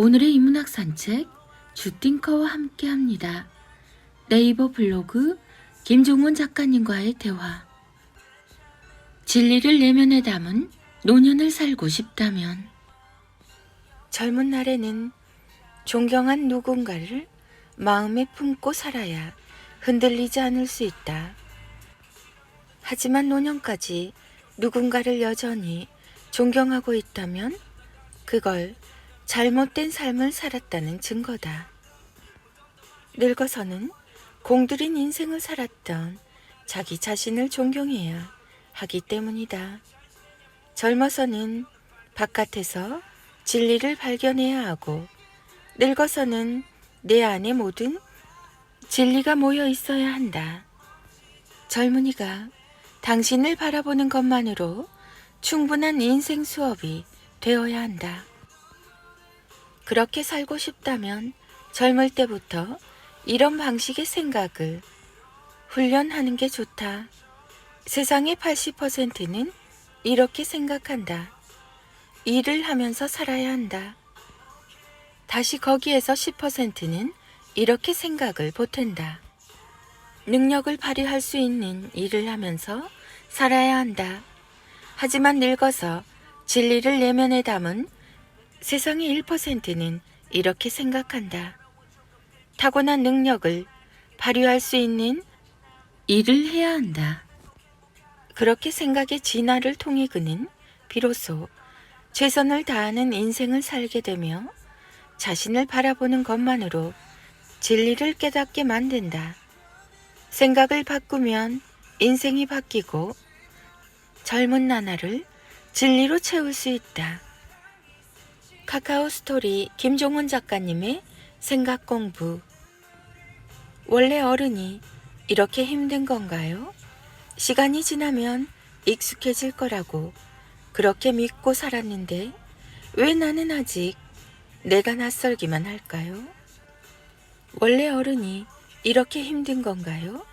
오늘의 인문학 산책 주띵커와 함께합니다. 네이버 블로그 김종원 작가님과의 대화. 진리를 내면에 담은 노년을 살고 싶다면. 젊은 날에는 존경한 누군가를 마음에 품고 살아야 흔들리지 않을 수 있다. 하지만 노년까지 누군가를 여전히 존경하고 있다면 그걸 잘못된 삶을 살았다는 증거다. 늙어서는 공들인 인생을 살았던 자기 자신을 존경해야 하기 때문이다. 젊어서는 바깥에서 진리를 발견해야 하고, 늙어서는 내 안에 모든 진리가 모여 있어야 한다. 젊은이가 당신을 바라보는 것만으로 충분한 인생 수업이 되어야 한다. 그렇게 살고 싶다면 젊을 때부터 이런 방식의 생각을 훈련하는 게 좋다. 세상의 80%는 이렇게 생각한다. 일을 하면서 살아야 한다. 다시 거기에서 10%는 이렇게 생각을 보탠다. 능력을 발휘할 수 있는 일을 하면서 살아야 한다. 하지만 늙어서 진리를 내면에 담은 세상의 1%는 이렇게 생각한다. 타고난 능력을 발휘할 수 있는 일을 해야 한다. 그렇게 생각의 진화를 통해 그는 비로소 최선을 다하는 인생을 살게 되며 자신을 바라보는 것만으로 진리를 깨닫게 만든다. 생각을 바꾸면 인생이 바뀌고 젊은 나날을 진리로 채울 수 있다. 카카오 스토리 김종원 작가님의 생각 공부. 원래 어른이 이렇게 힘든 건가요? 시간이 지나면 익숙해질 거라고 그렇게 믿고 살았는데 왜 나는 아직 내가 낯설기만 할까요? 원래 어른이 이렇게 힘든 건가요?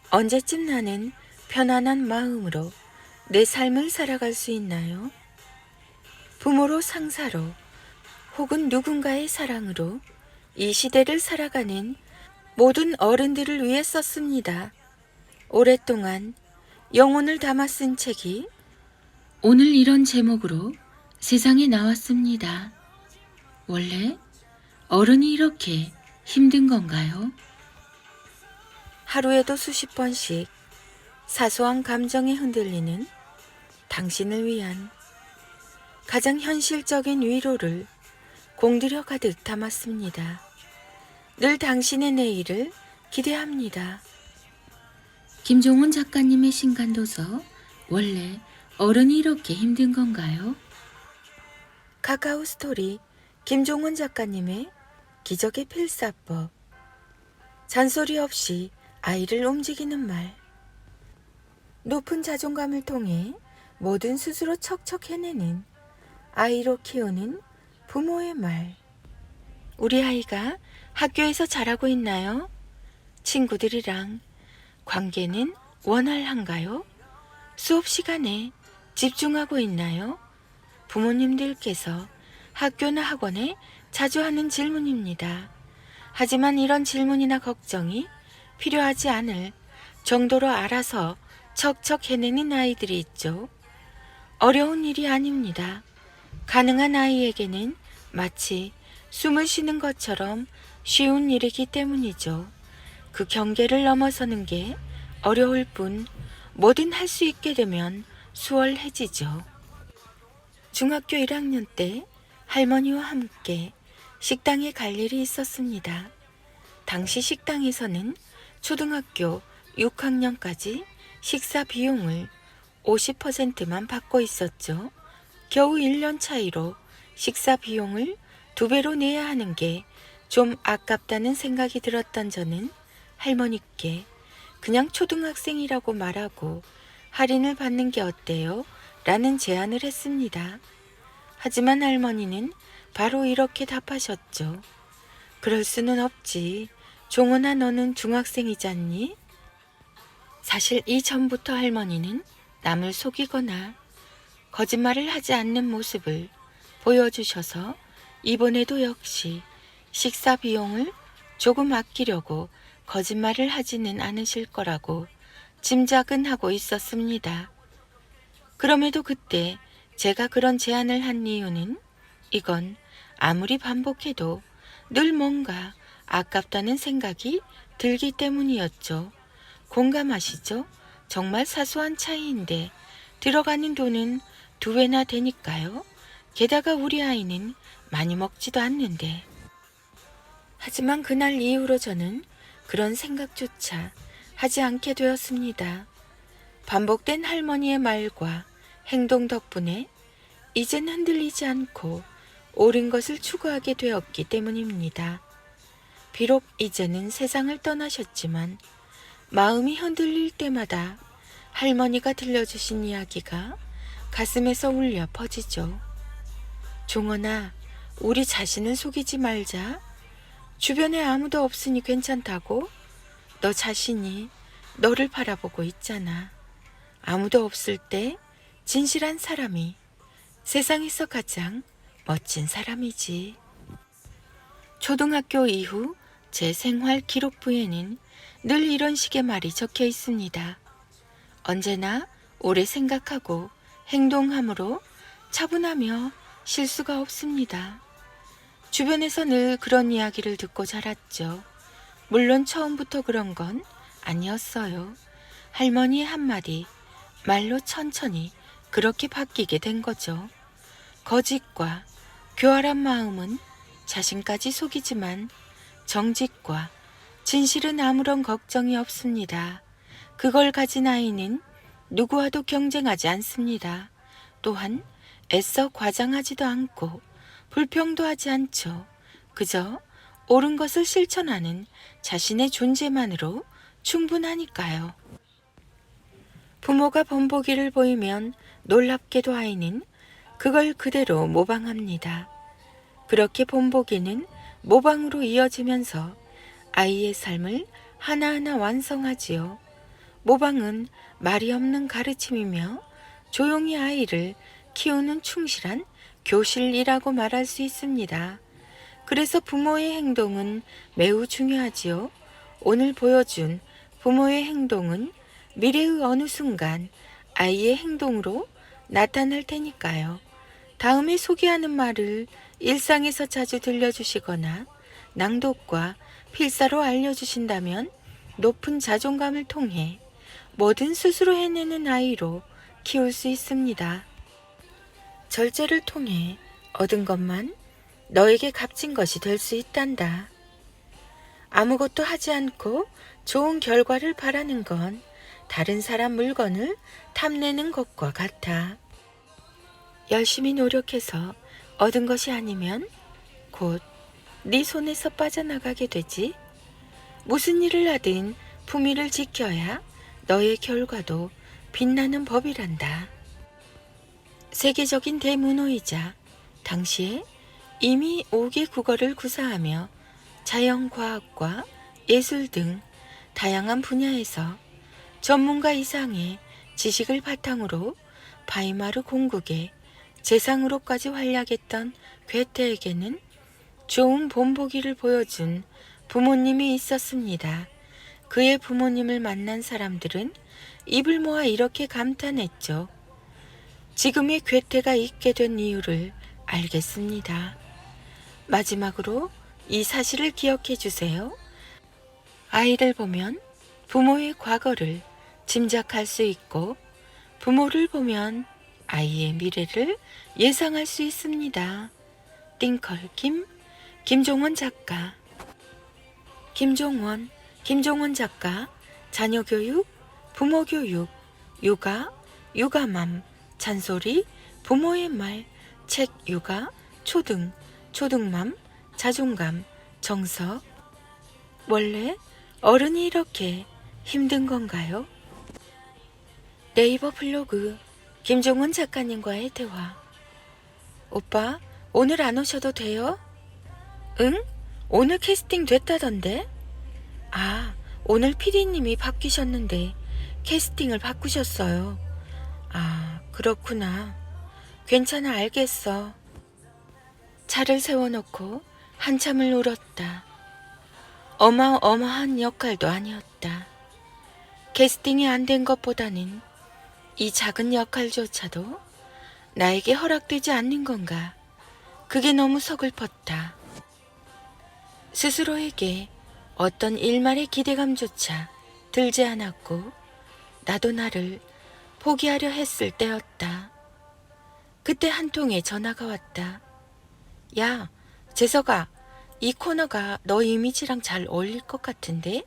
언제쯤 나는 편안한 마음으로 내 삶을 살아갈 수 있나요? 부모로 상사로 혹은 누군가의 사랑으로 이 시대를 살아가는 모든 어른들을 위해 썼습니다. 오랫동안 영혼을 담아 쓴 책이 오늘 이런 제목으로 세상에 나왔습니다. 원래 어른이 이렇게 힘든 건가요? 하루에도 수십 번씩 사소한 감정에 흔들리는 당신을 위한 가장 현실적인 위로를 공들여 가득 담았습니다. 늘 당신의 내일을 기대합니다. 김종원 작가님의 신간도서 원래 어른이 이렇게 힘든 건가요? 카카오 스토리 김종원 작가님의 기적의 필사법. 잔소리 없이 아이를 움직이는 말. 높은 자존감을 통해 뭐든 스스로 척척 해내는 아이로 키우는 부모의 말. 우리 아이가 학교에서 잘하고 있나요? 친구들이랑 관계는 원활한가요? 수업 시간에 집중하고 있나요? 부모님들께서 학교나 학원에 자주 하는 질문입니다. 하지만 이런 질문이나 걱정이 필요하지 않을 정도로 알아서 척척 해내는 아이들이 있죠. 어려운 일이 아닙니다. 가능한 아이에게는 마치 숨을 쉬는 것처럼 쉬운 일이기 때문이죠. 그 경계를 넘어서는 게 어려울 뿐 뭐든 할 수 있게 되면 수월해지죠. 중학교 1학년 때 할머니와 함께 식당에 갈 일이 있었습니다. 당시 식당에서는 초등학교 6학년까지 식사 비용을 50%만 받고 있었죠. 겨우 1년 차이로 식사 비용을 2배로 내야 하는 게 좀 아깝다는 생각이 들었던 저는 할머니께 그냥 초등학생이라고 말하고 할인을 받는 게 어때요? 라는 제안을 했습니다. 하지만 할머니는 바로 이렇게 답하셨죠. 그럴 수는 없지. 종원아, 너는 중학생이잖니? 사실 이전부터 할머니는 남을 속이거나 거짓말을 하지 않는 모습을 보여주셔서 이번에도 역시 식사 비용을 조금 아끼려고 거짓말을 하지는 않으실 거라고 짐작은 하고 있었습니다. 그럼에도 그때 제가 그런 제안을 한 이유는 이건 아무리 반복해도 늘 뭔가 아깝다는 생각이 들기 때문이었죠. 공감하시죠? 정말 사소한 차이인데 들어가는 돈은 2배나 되니까요. 게다가 우리 아이는 많이 먹지도 않는데. 하지만 그날 이후로 저는 그런 생각조차 하지 않게 되었습니다. 반복된 할머니의 말과 행동 덕분에 이젠 흔들리지 않고 옳은 것을 추구하게 되었기 때문입니다. 비록 이제는 세상을 떠나셨지만 마음이 흔들릴 때마다 할머니가 들려주신 이야기가 가슴에서 울려 퍼지죠. 종원아, 우리 자신을 속이지 말자. 주변에 아무도 없으니 괜찮다고? 너 자신이 너를 바라보고 있잖아. 아무도 없을 때 진실한 사람이 세상에서 가장 멋진 사람이지. 초등학교 이후 제 생활 기록부에는 늘 이런 식의 말이 적혀 있습니다. 언제나 오래 생각하고 행동함으로 차분하며 실수가 없습니다. 주변에서 늘 그런 이야기를 듣고 자랐죠. 물론 처음부터 그런 건 아니었어요. 할머니의 한마디 말로 천천히 그렇게 바뀌게 된 거죠. 거짓과 교활한 마음은 자신까지 속이지만 정직과 진실은 아무런 걱정이 없습니다. 그걸 가진 아이는 누구와도 경쟁하지 않습니다. 또한 애써 과장하지도 않고 불평도 하지 않죠. 그저 옳은 것을 실천하는 자신의 존재만으로 충분하니까요. 부모가 본보기를 보이면 놀랍게도 아이는 그걸 그대로 모방합니다. 그렇게 본보기는 모방으로 이어지면서 아이의 삶을 하나하나 완성하지요. 모방은 말이 없는 가르침이며 조용히 아이를 키우는 충실한 교실이라고 말할 수 있습니다. 그래서 부모의 행동은 매우 중요하지요. 오늘 보여준 부모의 행동은 미래의 어느 순간 아이의 행동으로 나타날 테니까요. 다음에 소개하는 말을 일상에서 자주 들려주시거나 낭독과 필사로 알려주신다면 높은 자존감을 통해 뭐든 스스로 해내는 아이로 키울 수 있습니다. 절제를 통해 얻은 것만 너에게 값진 것이 될 수 있단다. 아무것도 하지 않고 좋은 결과를 바라는 건 다른 사람 물건을 탐내는 것과 같아. 열심히 노력해서 얻은 것이 아니면 곧 네 손에서 빠져나가게 되지. 무슨 일을 하든 품위를 지켜야 너의 결과도 빛나는 법이란다. 세계적인 대문호이자 당시에 이미 5개 국어를 구사하며 자연과학과 예술 등 다양한 분야에서 전문가 이상의 지식을 바탕으로 바이마르 공국의 재상으로까지 활약했던 괴테에게는 좋은 본보기를 보여준 부모님이 있었습니다. 그의 부모님을 만난 사람들은 입을 모아 이렇게 감탄했죠. 지금의 괴테가 있게 된 이유를 알겠습니다. 마지막으로 이 사실을 기억해 주세요. 아이를 보면 부모의 과거를 짐작할 수 있고 부모를 보면 아이의 미래를 예상할 수 있습니다. 띵컬 김종원 작가. 김종원 작가, 자녀교육, 부모교육, 육아, 육아맘, 잔소리, 부모의 말, 책 육아, 초등맘, 자존감, 정석. 원래 어른이 이렇게 힘든 건가요? 네이버 블로그 김종원 작가님과의 대화. 오빠, 오늘 안 오셔도 돼요? 응? 오늘 캐스팅 됐다던데? 아, 오늘 PD님이 바뀌셨는데 캐스팅을 바꾸셨어요. 아, 그렇구나. 괜찮아, 알겠어. 차를 세워놓고 한참을 울었다. 어마어마한 역할도 아니었다. 캐스팅이 안 된 것보다는 이 작은 역할조차도 나에게 허락되지 않는 건가. 그게 너무 서글펐다. 스스로에게 어떤 일말의 기대감조차 들지 않았고 나도 나를 포기하려 했을 때였다. 그때 한 통의 전화가 왔다. 야, 재석아, 이 코너가 너 이미지랑 잘 어울릴 것 같은데?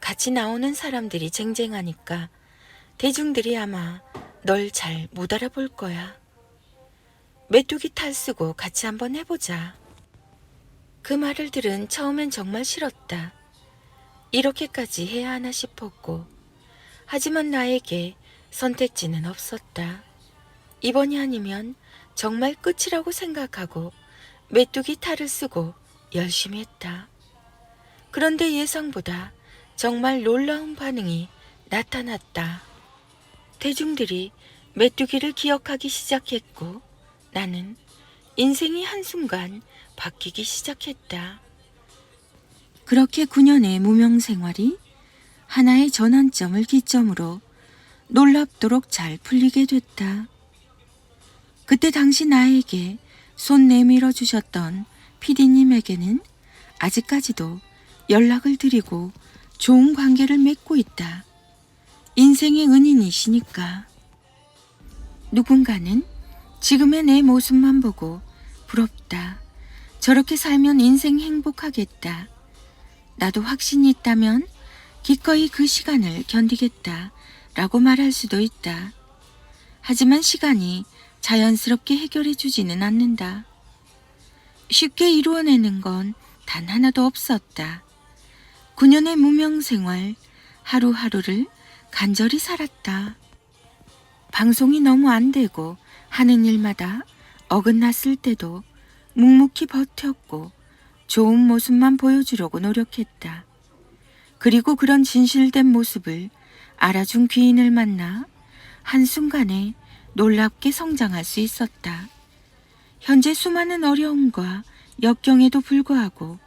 같이 나오는 사람들이 쟁쟁하니까 대중들이 아마 널 잘 못 알아볼 거야. 메뚜기 탈 쓰고 같이 한번 해보자. 그 말을 들은 처음엔 정말 싫었다. 이렇게까지 해야 하나 싶었고, 하지만 나에게 선택지는 없었다. 이번이 아니면 정말 끝이라고 생각하고 메뚜기 탈을 쓰고 열심히 했다. 그런데 예상보다 정말 놀라운 반응이 나타났다. 대중들이 메뚜기를 기억하기 시작했고 나는 인생이 한순간 바뀌기 시작했다. 그렇게 9년의 무명 생활이 하나의 전환점을 기점으로 놀랍도록 잘 풀리게 됐다. 그때 당시 나에게 손 내밀어 주셨던 PD님에게는 아직까지도 연락을 드리고 좋은 관계를 맺고 있다. 인생의 은인이시니까. 누군가는 지금의 내 모습만 보고 부럽다. 저렇게 살면 인생 행복하겠다. 나도 확신이 있다면 기꺼이 그 시간을 견디겠다 라고 말할 수도 있다. 하지만 시간이 자연스럽게 해결해 주지는 않는다. 쉽게 이루어내는 건 단 하나도 없었다. 9년의 무명 생활, 하루하루를 간절히 살았다. 방송이 너무 안 되고 하는 일마다 어긋났을 때도 묵묵히 버텼고 좋은 모습만 보여주려고 노력했다. 그리고 그런 진실된 모습을 알아준 귀인을 만나 한순간에 놀랍게 성장할 수 있었다. 현재 수많은 어려움과 역경에도 불구하고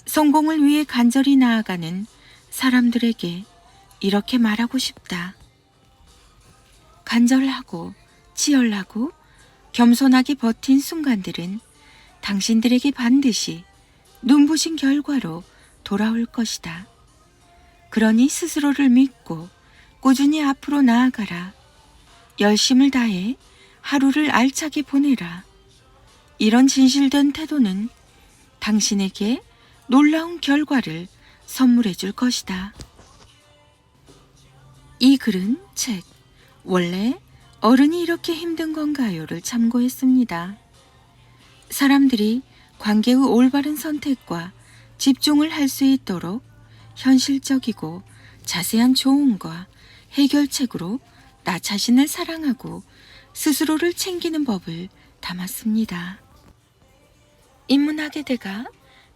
성공을 위해 간절히 나아가는 사람들에게 이렇게 말하고 싶다. 간절하고 치열하고 겸손하게 버틴 순간들은 당신들에게 반드시 눈부신 결과로 돌아올 것이다. 그러니 스스로를 믿고 꾸준히 앞으로 나아가라. 열심을 다해 하루를 알차게 보내라. 이런 진실된 태도는 당신에게 놀라운 결과를 선물해 줄 것이다. 이 글은 책 원래 어른이 이렇게 힘든 건가요를 참고했습니다. 사람들이 관계의 올바른 선택과 집중을 할 수 있도록 현실적이고 자세한 조언과 해결책으로 나 자신을 사랑하고 스스로를 챙기는 법을 담았습니다. 인문학의 대가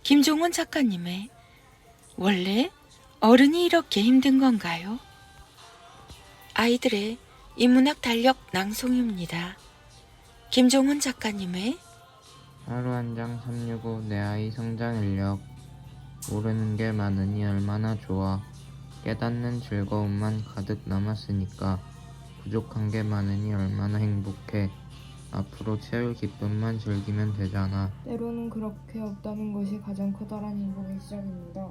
김종원 작가님의 원래 어른이 이렇게 힘든 건가요? 아이들의 인문학 달력 낭송입니다. 김종원 작가님의 하루 한 장 365 내 아이 성장 인력. 모르는 게 많으니 얼마나 좋아. 깨닫는 즐거움만 가득 남았으니까. 부족한 게 많으니 얼마나 행복해. 앞으로 채울 기쁨만 즐기면 되잖아. 때로는 그렇게 없다는 것이 가장 커다란 행복의 시작입니다.